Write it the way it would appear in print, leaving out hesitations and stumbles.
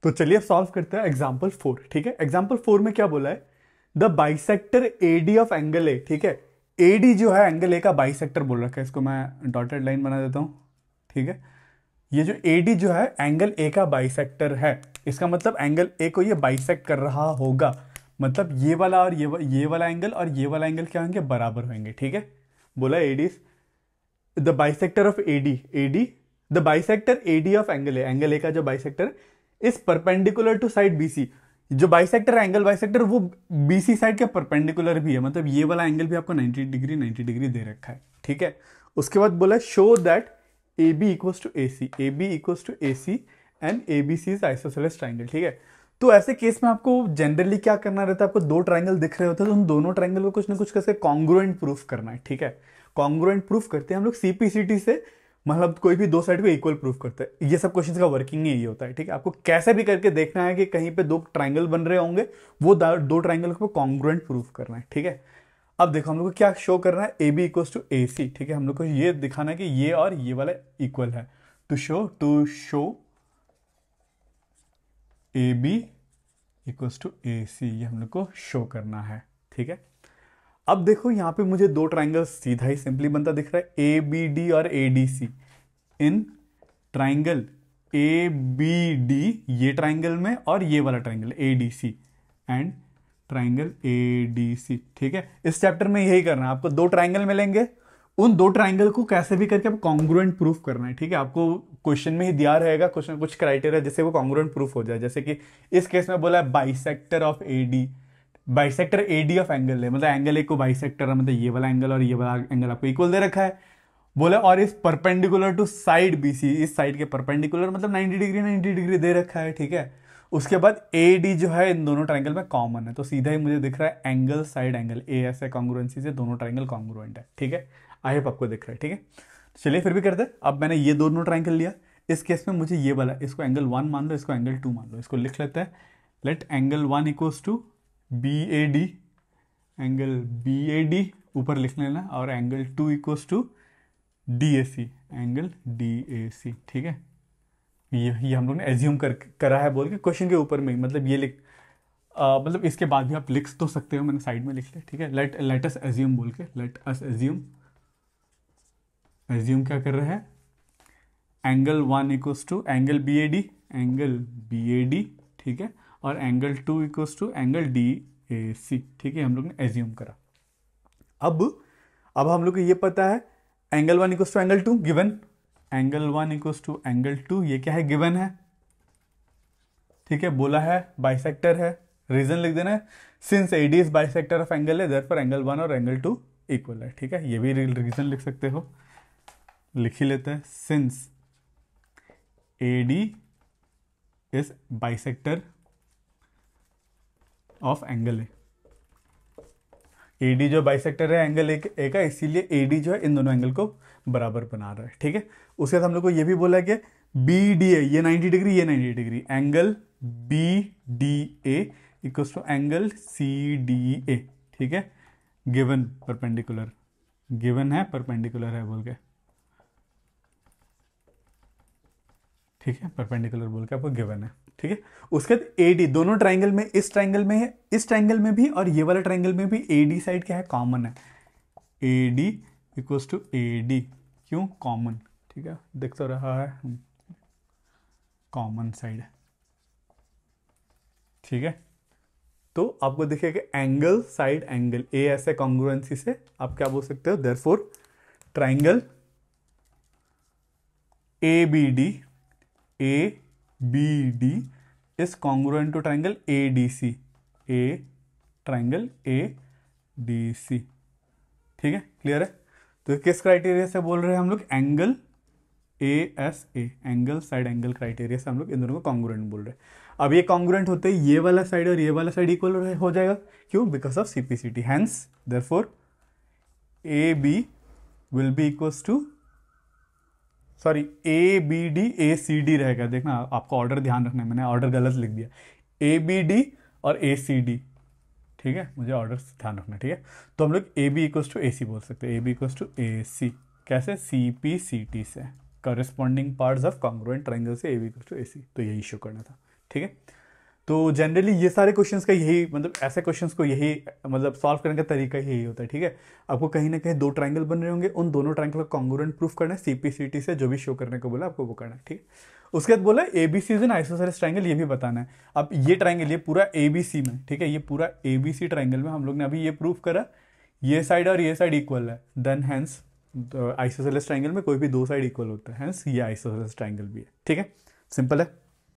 तो चलिए अब सॉल्व करते हैं एग्जाम्पल 4। ठीक है, एग्जाम्पल 4 में क्या बोला है, the bisector AD of angle A. ठीक है, एडी जो है एंगल ए का बाइसेक्टर बोल रखा है, इसको मैं डॉटेड लाइन बना देता हूं। ठीक है, ये जो एडी जो है एंगल ए का बाइसेक्टर है, इसका मतलब एंगल ए को ये बाइसेक्ट कर रहा होगा, मतलब ये वाला और ये वाला एंगल और ये वाला एंगल क्या होंगे, बराबर होंगे। ठीक है, बोला AD the bisector of AD the bisector AD of angle A का जो bisector is perpendicular to side BC. जो बाइसेक्टर एंगल बाइसेक्टर वो बीसी साइड के परपेंडिकुलर भी है, मतलब ये वाला एंगल भी आपको 90 डिग्री दे रखा है। ठीक है, उसके बाद बोला show that A B equals to A C and A B C is isosceles triangle. ठीक है, तो ऐसे केस में आपको जनरली क्या करना रहता है, आपको दो ट्राइंगल दिख रहे होते हैं तो उन दोनों ट्राइंगल को कुछ ना कुछ करके कॉन्ग्रुएंट प्रूफ करना है। ठीक है, कॉन्ग्रुएंट प्रूफ करते हैं हम लोग सीपीसीटी से, मतलब कोई भी दो साइड को इक्वल प्रूफ करते हैं। ये सब क्वेश्चंस का वर्किंग ही यही होता है। ठीक है, आपको कैसे भी करके देखना है कि कहीं पे दो ट्राइंगल बन रहे होंगे, वो दो ट्राइंगल को कॉन्ग्रुएंट प्रूफ करना है। ठीक है, अब देखो हम लोग को क्या शो करना है, ए B equals to A C. ठीक है, हम लोग को ये दिखाना है कि ये और ये वाला इक्वल है। To show A B equals to A C, ये हम लोग को शो करना है। ठीक है, अब देखो यहां पे मुझे दो ट्राइंगल सीधा ही सिंपली बनता दिख रहा है, ए बी डी और A D C. In triangle A B D, ये ट्राइंगल में, और ये वाला triangle A D C and triangle A D C. ठीक है, इस चैप्टर में यही करना है, आपको दो ट्राइंगल मिलेंगे, उन दो ट्राइंगल को कैसे भी करके आपको कॉन्ग्रुएंट प्रूफ करना है। ठीक है, आपको क्वेश्चन में ही दिया रहेगा कुछ ना कुछ क्राइटेरिया जिससे वो कॉन्ग्रुएंट प्रूफ हो जाए। जैसे कि इस केस में बोला है bisector of A D, bisector A D of angle है, मतलब एंगल ए को बाइसेक्टर है, मतलब ये वाला एंगल और ये वाला एंगल आपको इक्वल दे रखा है। बोले और इस परपेंडिकुलर टू साइड बीसी, इस साइड के परपेंडिकुलर मतलब 90 डिग्री दे रखा है। ठीक है, उसके बाद ए डी जो है इन दोनों ट्राइंगल में कॉमन है, तो सीधा ही मुझे दिख रहा है एंगल साइड एंगल ए, ऐसे कॉन्ग्रुएंसी से दोनों ट्राइंगल कॉन्ग्रुएंट है। ठीक है, आई होप आपको दिख रहा है। ठीक है, तो चलिए फिर भी करते हैं। अब मैंने ये दोनों ट्राइंगल लिया, इस केस में मुझे ये वाला, इसको एंगल 1 मान लो, इसको एंगल 2 मान लो, इसको लिख लेते हैं। Let angle 1 equals to B A D, angle B A D ऊपर लिख लेना, और angle 2 equals to D A C, angle D A C. ठीक है, ये हम लोग ने एज्यूम करा है बोल के क्वेश्चन के ऊपर में, मतलब ये मतलब इसके बाद भी आप लिख तो सकते हो, मैंने साइड में लिख लिया। ठीक है, लेट अस एज्यूम बोल के, लेट अस एज्यूम क्या कर रहे हैं, angle 1 equals to angle B A D, angle B A D. ठीक है, और angle 2 equals to angle D A C. ठीक है, हम लोग ने एज्यूम करा। अब हम लोग को ये पता है angle 1 equals to angle 2 given, angle 1 equals to angle 2 ये क्या है, गिवन है। ठीक है, बोला है बाइसेक्टर है, रीजन लिख देना है, since AD is bisector of angle है देयरफॉर एंगल 1 और एंगल 2 इक्वल है। ठीक है, ये भी रीजन लिख सकते हो, लिख ही लेते हैं, since AD is bisector of angle A, AD जो बाइसेक्टर है एंगल ए का, इसीलिए एडी जो है इन दोनों एंगल को बराबर बना रहा है। ठीक है, उसके बाद हम लोग को ये भी बोला कि बी डी ए, ये 90 डिग्री, ये 90 degree, angle B D A equals to angle C D A. ठीक है, गिवन परपेंडिकुलर, गिवन है परपेंडिकुलर है बोल के। ठीक है, परपेंडिकुलर बोल के आपको गिवन है। ठीक है, उसके बाद ए डी, दोनों ट्राइंगल में, इस ट्राइंगल में है, इस ट्राइंगल में भी और ये वाला ट्राइंगल में भी ए डी साइड क्या है, कॉमन है, A D equals to A D, क्यों, कॉमन। ठीक है, दिख तो रहा है कॉमन साइड है। ठीक है, तो आपको दिखेगा एंगल साइड एंगल ए, ऐसे कॉन्ग्रुएंसी से आप क्या बोल सकते हो, therefore triangle A B D is congruent to triangle A D C, triangle A D C. ठीक है, क्लियर है। तो किस क्राइटेरिया से बोल रहे हैं हम लोग, angle A S A, angle side angle criteria से हम लोग इन दोनों को कॉन्ग्रुएंट बोल रहे हैं। अब ये कॉन्ग्रुएंट होते ही ये वाला साइड और ये वाला साइड इक्वल हो जाएगा, क्यों, because of CPCT, hence therefore A B will be equals to, sorry A B D A C D रहेगा, देखना आपको ऑर्डर ध्यान रखना है, मैंने ऑर्डर गलत लिख दिया, ए बी डी और ए सी डी। ठीक है, मुझे ऑर्डर ध्यान रखना है। ठीक है, तो हम लोग ए बी इक्वल्स टू ए सी बोल सकते हैं, ए बी इक्वल्स टू ए सी, कैसे, सी पी सी टी से, corresponding parts of congruent triangle से ए बी इक्वल्स टू ए सी, तो यही शो करना था। ठीक है। तो जनरली ये सारे क्वेश्चंस का यही मतलब ऐसे क्वेश्चंस को यही मतलब सॉल्व करने का तरीका ही यही होता है, ठीक है। आपको कहीं ना कहीं दो ट्रायंगल बन रहे होंगे, उन दोनों ट्रायंगल का कॉन्ग्रुएंट प्रूफ करना है, सीपीसीटी से जो भी शो करने को बोला आपको वो करना है, ठीक है। उसके बाद बोला ABC is an isosceles triangle, ये भी बताना है। अब ये ट्रायंगल ये पूरा एबीसी में, ठीक है, ये पूरा एबीसी ट्रायंगल में हम लोग ने अभी ये प्रूफ करा ये साइड और ये साइड इक्वल है, देन हैंस आइसोसेलेस ट्रायंगल में कोई भी दो साइड इक्वल होता है, हैंस ये आइसोसेलेस ट्रायंगल भी है, ठीक है। सिंपल है।